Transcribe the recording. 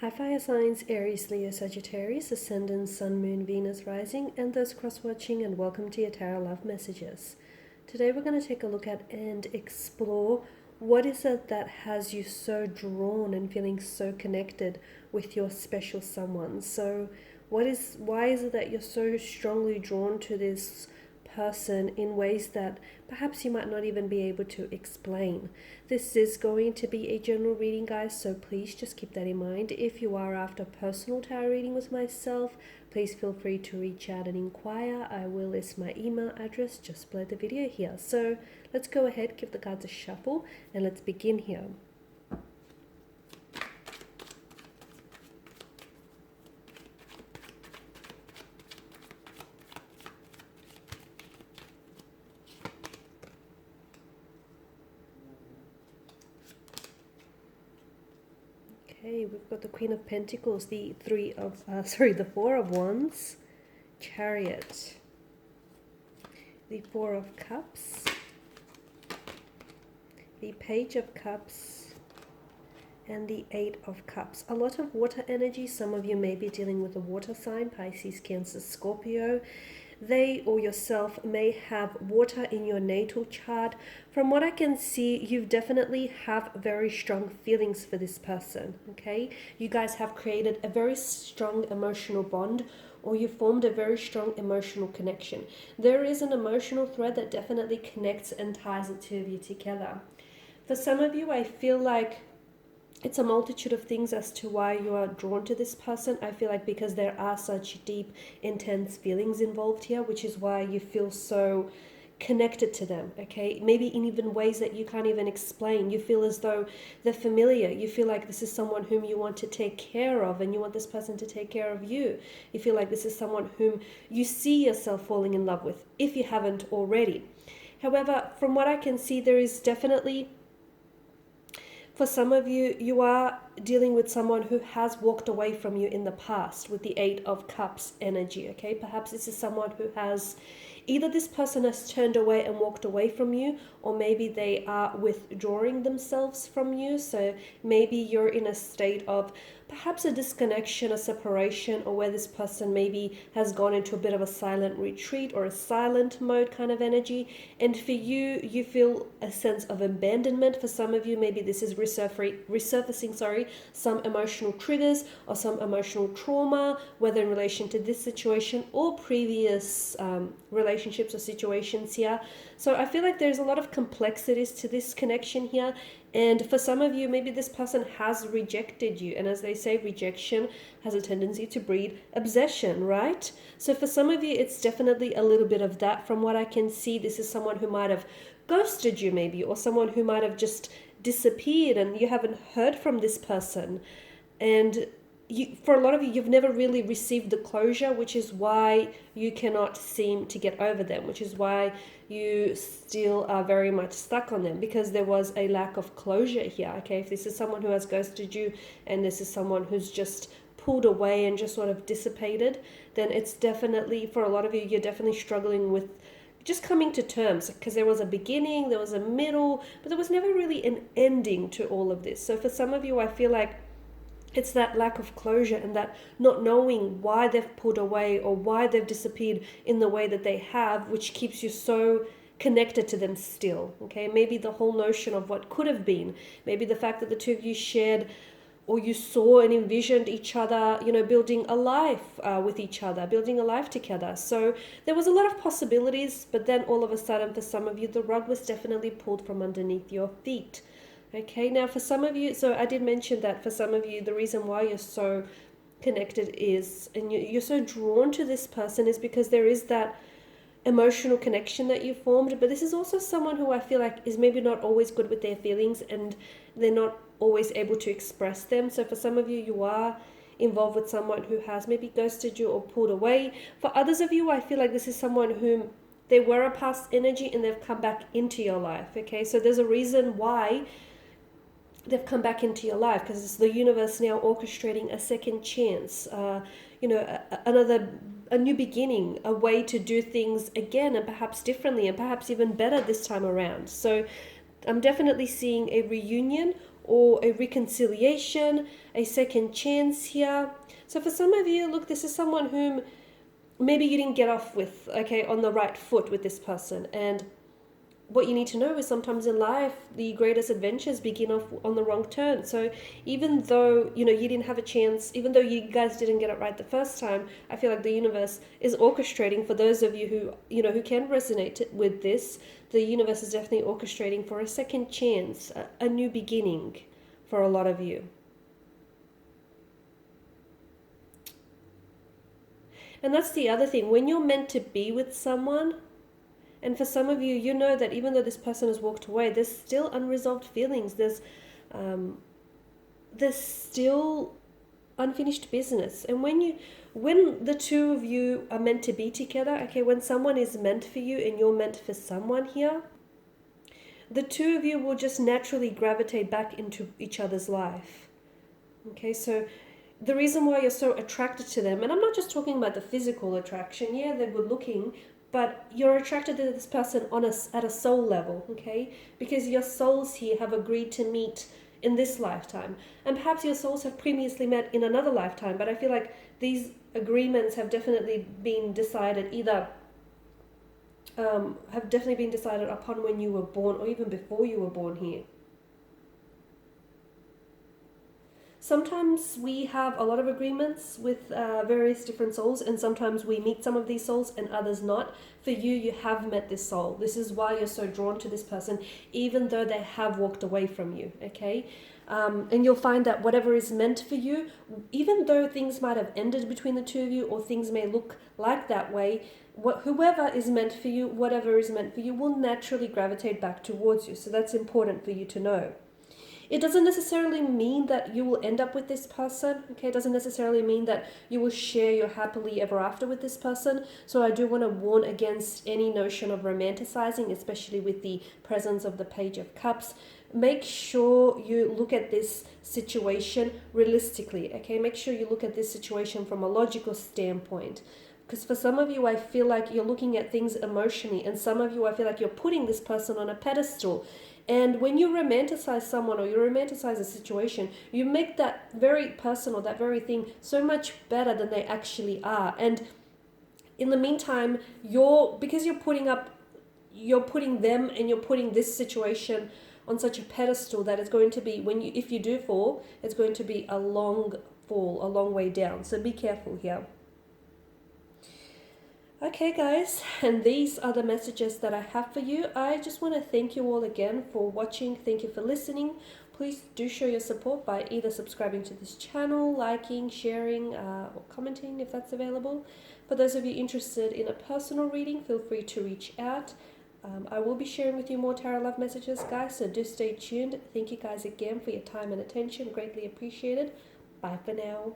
Hi fire signs, Aries, Leo, Sagittarius, Ascendant, Sun, Moon, Venus, Rising, and those cross-watching, and welcome to your Tarot Love Messages. Today we're going to take a look at and explore what is it that has you so drawn and feeling so connected with your special someone. So why is it that you're so strongly drawn to this person in ways that perhaps you might not even be able to explain? This is going to be a general reading, guys, so please just keep that in mind. If you are after personal tarot reading with myself, please feel free to reach out and inquire. I will list my email address just below the video here. So let's go ahead, give the cards a shuffle, and let's begin here. Okay, we've got the Queen of Pentacles, the the Four of Wands, Chariot, the Four of Cups, the Page of Cups, and the Eight of Cups. A lot of water energy. Some of you may be dealing with a water sign, Pisces, Cancer, Scorpio. They or yourself may have water in your natal chart. From what I can see, you definitely have very strong feelings for this person, okay? You guys have created a very strong emotional bond, or you formed a very strong emotional connection. There is an emotional thread that definitely connects and ties the two of you together. For some of you, I feel like it's a multitude of things as to why you are drawn to this person. I feel like because there are such deep, intense feelings involved here, which is why you feel so connected to them, okay? Maybe in even ways that you can't even explain. You feel as though they're familiar. You feel like this is someone whom you want to take care of, and you want this person to take care of you. You feel like this is someone whom you see yourself falling in love with, if you haven't already. However, from what I can see, there is definitely, for some of you, you are dealing with someone who has walked away from you in the past with the Eight of Cups energy, okay? Perhaps this is someone who has, either this person has turned away and walked away from you, or maybe they are withdrawing themselves from you. So maybe you're in a state of perhaps a disconnection, a separation, or where this person maybe has gone into a bit of a silent retreat or a silent mode kind of energy. And for you, you feel a sense of abandonment. For some of you, maybe this is resurfacing some emotional triggers or some emotional trauma, whether in relation to this situation or previous relationships or situations here. So I feel like there's a lot of complexities to this connection here. And for some of you, maybe this person has rejected you. And as they say, rejection has a tendency to breed obsession, right? So for some of you, it's definitely a little bit of that. From what I can see, this is someone who might have ghosted you maybe, or someone who might have just disappeared and you haven't heard from this person. And for a lot of you, you've never really received the closure, which is why you cannot seem to get over them, which is why you still are very much stuck on them, because there was a lack of closure here, okay? If this is someone who has ghosted you and this is someone who's just pulled away and just sort of dissipated, then it's definitely, for a lot of you, you're definitely struggling with just coming to terms, because there was a beginning, there was a middle, but there was never really an ending to all of this. So for some of you, I feel like it's that lack of closure and that not knowing why they've pulled away or why they've disappeared in the way that they have, which keeps you so connected to them still, okay? Maybe the whole notion of what could have been, maybe the fact that the two of you shared, or you saw and envisioned each other, you know, building a life with each other, building a life together. So there was a lot of possibilities, but then all of a sudden, for some of you, the rug was definitely pulled from underneath your feet. Okay, now for some of you, so I did mention that for some of you, the reason why you're so connected is, and you're so drawn to this person, is because there is that emotional connection that you formed. But this is also someone who I feel like is maybe not always good with their feelings, and they're not always able to express them. So for some of you, you are involved with someone who has maybe ghosted you or pulled away. For others of you, I feel like this is someone whom they were a past energy and they've come back into your life. Okay, so there's a reason why they've come back into your life, because it's the universe now orchestrating a second chance, a new beginning, a way to do things again, and perhaps differently, and perhaps even better this time around. So I'm definitely seeing a reunion, or a reconciliation, a second chance here. So for some of you, look, this is someone whom maybe you didn't get off with, okay, on the right foot with this person. And what you need to know is sometimes in life, the greatest adventures begin off on the wrong turn. So even though, you didn't have a chance, even though you guys didn't get it right the first time, I feel like the universe is orchestrating for those of you who can resonate with this. The universe is definitely orchestrating for a second chance, a new beginning for a lot of you. And that's the other thing. When you're meant to be with someone, and for some of you, you know that even though this person has walked away, there's still unresolved feelings. There's still unfinished business. And when the two of you are meant to be together, okay, when someone is meant for you and you're meant for someone here, the two of you will just naturally gravitate back into each other's life. Okay, so the reason why you're so attracted to them, and I'm not just talking about the physical attraction, yeah, they're good looking, but you're attracted to this person at a soul level, okay? Because your souls here have agreed to meet in this lifetime. And perhaps your souls have previously met in another lifetime, but I feel like these agreements have definitely been decided upon when you were born or even before you were born here. Sometimes we have a lot of agreements with various different souls, and sometimes we meet some of these souls and others not. For you, you have met this soul. This is why you're so drawn to this person, even though they have walked away from you, okay? And you'll find that whatever is meant for you, even though things might have ended between the two of you, or things may look like that way, whoever is meant for you, whatever is meant for you, will naturally gravitate back towards you. So that's important for you to know. It doesn't necessarily mean that you will end up with this person, okay? It doesn't necessarily mean that you will share your happily ever after with this person. So I do want to warn against any notion of romanticizing, especially with the presence of the Page of Cups. Make sure you look at this situation realistically, okay? Make sure you look at this situation from a logical standpoint. Because for some of you, I feel like you're looking at things emotionally, and some of you, I feel like you're putting this person on a pedestal. And when you romanticize someone or you romanticize a situation, you make that very person or that very thing so much better than they actually are. And in the meantime, because you're putting them and you're putting this situation on such a pedestal that it's going to be, if you do fall, it's going to be a long fall, a long way down. So be careful here. Okay guys, and these are the messages that I have for you. I just want to thank you all again for watching. Thank you for listening. Please do show your support by either subscribing to this channel, liking, sharing, or commenting if that's available. For those of you interested in a personal reading, feel free to reach out. I will be sharing with you more tarot love messages, guys, so do stay tuned. Thank you guys again for your time and attention. Greatly appreciated. Bye for now.